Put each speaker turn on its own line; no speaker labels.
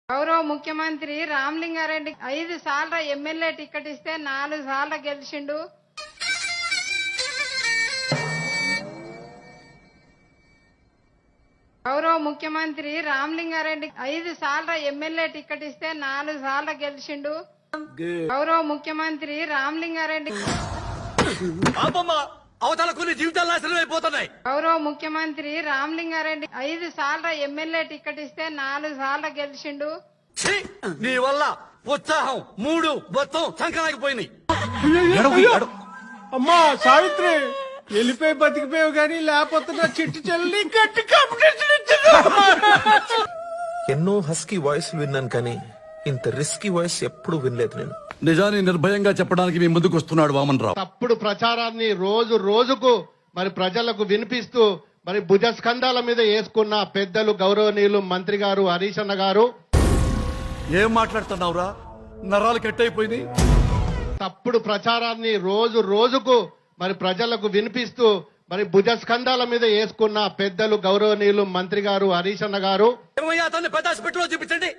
గౌరవ ముఖ్యమంత్రి రామలింగారెడ్డి 5 సార్లు ఎమ్మెల్యే టికెట్ ఇస్తే 4 సార్లు గెలిచిండు. గౌరవ ముఖ్యమంత్రి రామలింగారెడ్డి 5 సార్లు ఎమ్మెల్యే టికెట్ ఇస్తే 4 సార్లు గెలిచిండు. గౌరవ ముఖ్యమంత్రి రామలింగారెడ్డి
అవతల కొన్ని జీవితాలు నాశనం అయిపోతున్నాయి.
గౌరవ ముఖ్యమంత్రి రామలింగారెడ్డి 5 సార్లు ఎమ్మెల్యే టికెట్ ఇస్తే 4 సార్లు గెలిచిండు.
నీ వల్ల ఉత్సాహం 3 మొత్తం సంకనాగిపోయినాయి.
అమ్మా సావిత్రి వెళ్ళిపోయి బతికిపోయావు గానీ లేకపోతే నా చిట్టు చెల్లి గట్టి కాంపిటీషన్ ఇచ్చింది.
ఎన్నో హస్కీ వాయిస్ విన్నాను కానీ ఇంత రిస్కీ వాయిస్ ఎప్పుడు వినలేదు నేను.
నిజాన్ని నిర్భయంగా చెప్పడానికి మీ ముందుకు వస్తున్నాడు వామన్ రావు.
తప్పుడు ప్రచారాన్ని రోజు రోజుకు మరి ప్రజలకు వినిపిస్తూ మరి భుజస్కంధాల మీద వేసుకున్న పెద్దలు గౌరవనీయులు మంత్రి గారు హరీష్ అన్న గారు.
ఏం మాట్లాడుతున్నావురా? నరాలు కట్ అయిపోయింది.
తప్పుడు ప్రచారాన్ని రోజు రోజుకు మరి ప్రజలకు వినిపిస్తూ మరి భుజస్కంధాల మీద వేసుకున్న పెద్దలు గౌరవనీయులు మంత్రి గారు హరీష్ అన్న గారు.
ఏమయ్యా, అతన్ని పెద్ద హాస్పిటల్లో చూపించండి.